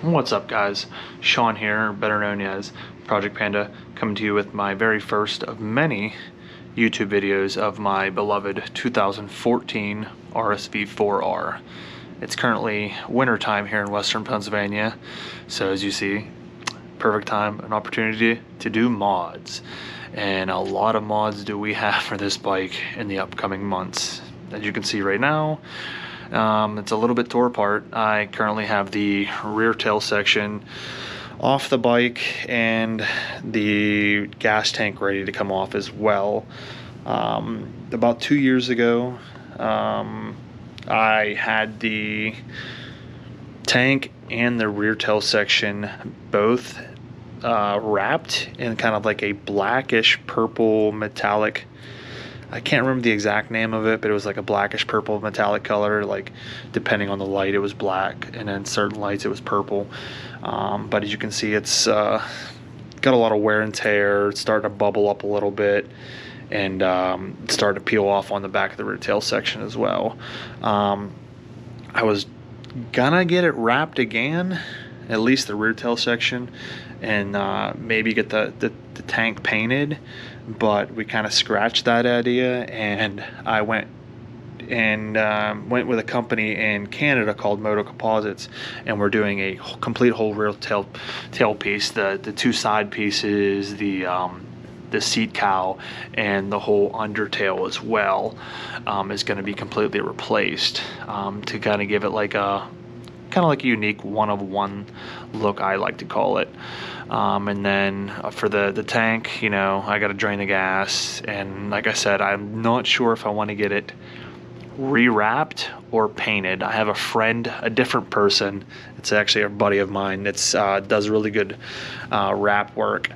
What's up, guys? Sean here, better known as Project Panda, coming to you with my very first of many YouTube videos of my beloved 2014 Rsv4R. It's currently winter time here in western Pennsylvania, so as you see, perfect time and opportunity to do mods. And a lot of mods do we have for this bike in the upcoming months. As you can see right now, it's a little bit tore apart. I currently have the rear tail section off the bike and the gas tank ready to come off as well. About 2 years ago, I had the tank and the rear tail section both wrapped in kind of like a blackish purple metallic. I can't remember the exact name of it, but it was like a blackish purple metallic color. Like depending on the light, it was black, and then certain lights it was purple. But as you can see, it's got a lot of wear and tear. It's starting to bubble up a little bit, and it's starting to peel off on the back of the rear tail section as well. I was gonna get it wrapped again, at least the rear tail section, and maybe get the tank painted, but we kind of scratched that idea, and I went with a company in Canada called Moto Composites, and we're doing a complete whole rear tail piece, the two side pieces, the seat cowl, and the whole undertail as well is going to be completely replaced to kind of give it like a unique one-of-one look, I like to call it. And then for the tank, you know, I got to drain the gas, and like I said, I'm not sure if I want to get it rewrapped or painted. I have a friend, a different person, it's actually a buddy of mine that's does really good wrap work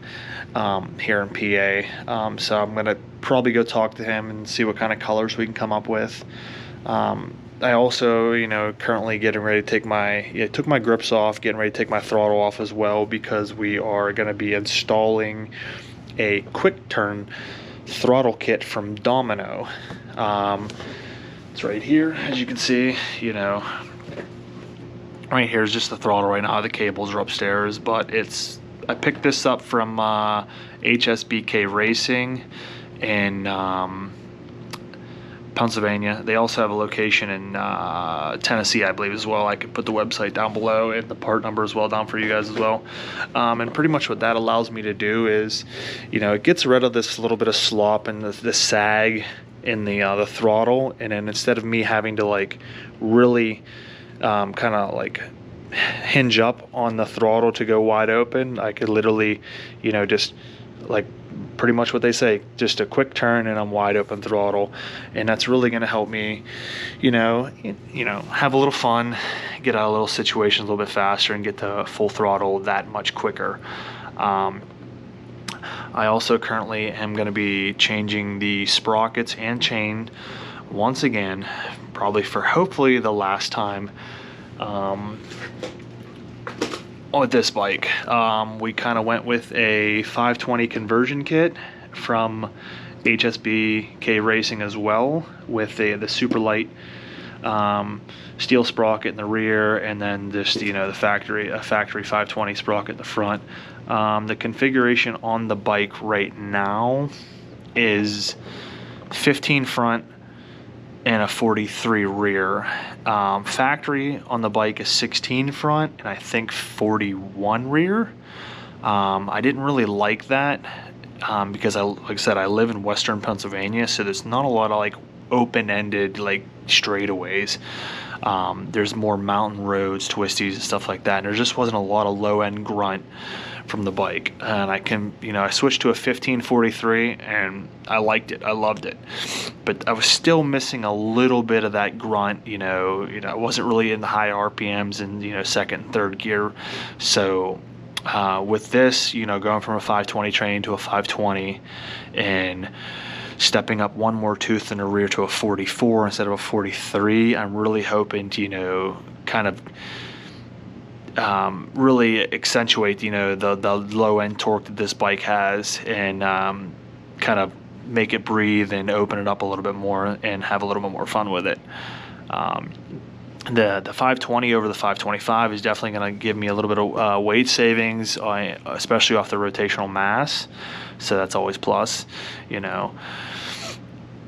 here in PA, so I'm gonna probably go talk to him and see what kind of colors we can come up with. I also, you know, currently getting ready to took my grips off, getting ready to take my throttle off as well, because we are going to be installing a quick turn throttle kit from Domino. It's right here, as you can see. You know, right here is just the throttle right now. The cables are upstairs, but I picked this up from HSBK Racing in Pennsylvania. They also have a location in Tennessee, I believe, as well. I could put the website down below and the part number as well down for you guys as well. And pretty much what that allows me to do is, you know, it gets rid of this little bit of slop and the sag in the throttle, and then instead of me having to like really kind of like hinge up on the throttle to go wide open, I could literally, you know, just like pretty much what they say, just a quick turn and I'm wide open throttle. And that's really going to help me, you know, have a little fun, get out of little situations a little bit faster, and get to full throttle that much quicker. I also currently am going to be changing the sprockets and chain once again, probably for hopefully the last time with this bike. We kind of went with a 520 conversion kit from HSBK Racing as well, with the super light steel sprocket in the rear, and then just, you know, the factory 520 sprocket in the front. The configuration on the bike right now is 15 front and a 43 rear. Factory on the bike is 16 front and I think 41 rear. I didn't really like that because like I said, I live in western Pennsylvania, so there's not a lot of like open-ended like straightaways. There's more mountain roads, twisties and stuff like that, and there just wasn't a lot of low-end grunt from the bike. And I switched to a 1543 and I liked it, I loved it, but I was still missing a little bit of that grunt. You know, I wasn't really in the high RPMs and, you know, second and third gear. So with this, you know, going from a 520 train to a 520 and stepping up one more tooth in the rear to a 44 instead of a 43, I'm really hoping to, you know, kind of really accentuate, you know, the low end torque that this bike has, and kind of make it breathe and open it up a little bit more and have a little bit more fun with it. The 520 over the 525 is definitely going to give me a little bit of weight savings, especially off the rotational mass. So that's always plus. You know,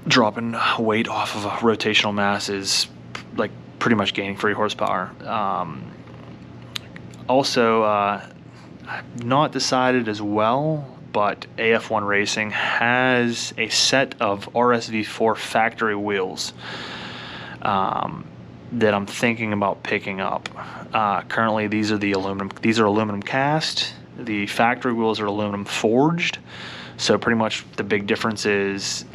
dropping weight off of a rotational mass is like pretty much gaining 3 horsepower. Also, I've not decided as well, but AF1 Racing has a set of Rsv4 factory wheels that I'm thinking about picking up. Currently, these are aluminum cast. The factory wheels are aluminum forged. So pretty much the big difference is,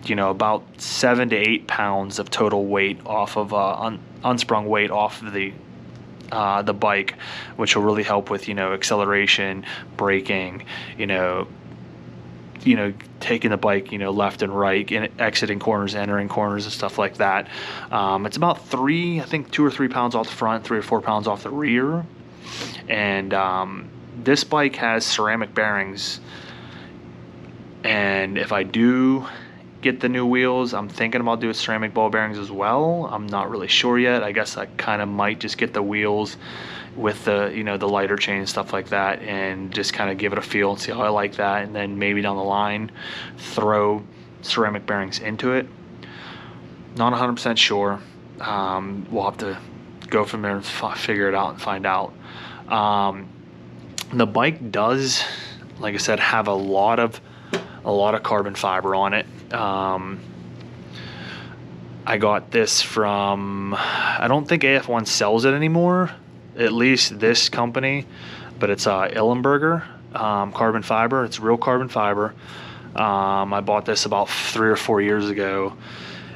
you know, about 7 to 8 pounds of total weight off of unsprung weight off of the bike, which will really help with, you know, acceleration, braking, you know, taking the bike, you know, left and right, and exiting corners, entering corners, and stuff like that. It's about 2 or 3 pounds off the front, 3 or 4 pounds off the rear. And this bike has ceramic bearings. And if I do get the new wheels, I'm thinking about doing ceramic ball bearings as well. I'm not really sure yet. I guess I kind of might just get the wheels with the, you know, the lighter chain and stuff like that, and just kind of give it a feel and see how I like that, and then maybe down the line throw ceramic bearings into it. Not 100% sure. We'll have to go from there and figure it out and find out. The bike does, like I said, have a lot of carbon fiber on it. I got this from, I don't think AF1 sells it anymore, at least this company, but it's Illenberger carbon fiber. It's real carbon fiber. I bought this about 3 or 4 years ago,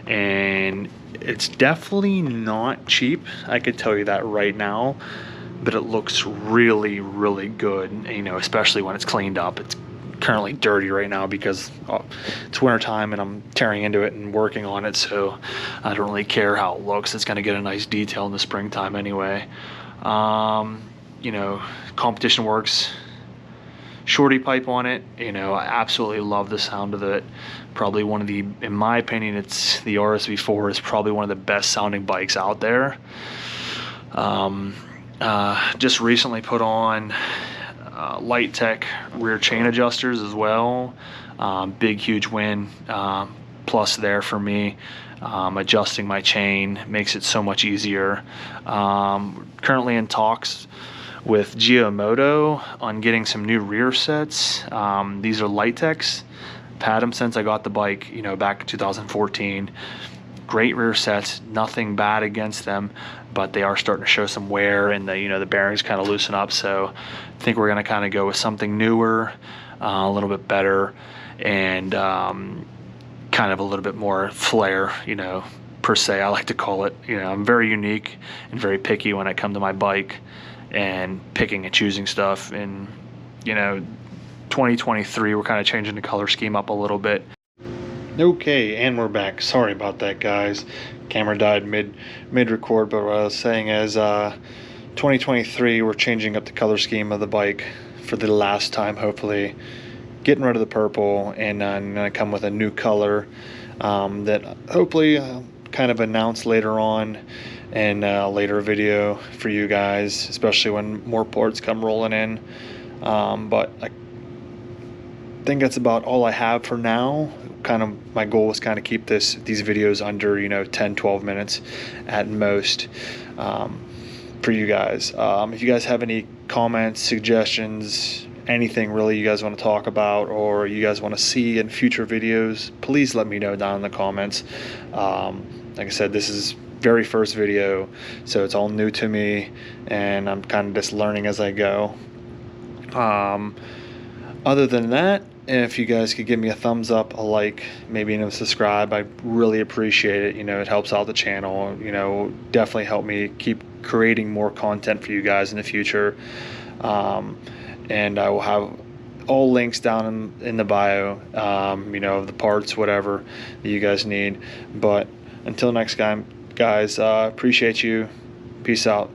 and it's definitely not cheap. I could tell you that right now, but it looks really, really good, you know, especially when it's cleaned up. It's currently dirty right now because it's winter time and I'm tearing into it and working on it, so I don't really care how it looks. It's going to get a nice detail in the springtime anyway. You know, Competition Works shorty pipe on it. You know, I absolutely love the sound of it. Probably one of the, in my opinion, it's the Rsv4 is probably one of the best sounding bikes out there. Just recently put on Light Tech rear chain adjusters as well. Big huge win plus there for me. Adjusting my chain makes it so much easier. Currently in talks with Giamoto on getting some new rear sets. These are Light Techs. Had them since I got the bike, you know, back in 2014. Great rear sets, nothing bad against them, but they are starting to show some wear, and the, you know, the bearings kind of loosen up. So I think we're going to kind of go with something newer, a little bit better, and kind of a little bit more flair, you know, per se, I like to call it. You know, I'm very unique and very picky when I come to my bike and picking and choosing stuff. And, you know, 2023, we're kind of changing the color scheme up a little bit. Okay, and we're back. Sorry about that, guys. Camera died mid record, but what I was saying is 2023, we're changing up the color scheme of the bike for the last time, hopefully. Getting rid of the purple, and I'm going to come with a new color that hopefully kind of announce later on in a later video for you guys, especially when more parts come rolling in. But I think that's about all I have for now. Kind of my goal is kind of keep these videos under, you know, 10-12 minutes at most for you guys. If you guys have any comments, suggestions, anything really you guys want to talk about or you guys want to see in future videos, please let me know down in the comments. Like I said, this is very first video, so it's all new to me, and I'm kind of just learning as I go. Other than that, if you guys could give me a thumbs up, a like, maybe even a subscribe, I really appreciate it. You know, it helps out the channel. You know, definitely help me keep creating more content for you guys in the future. And I will have all links down in the bio, you know, the parts, whatever that you guys need. But until next time, guys, appreciate you. Peace out.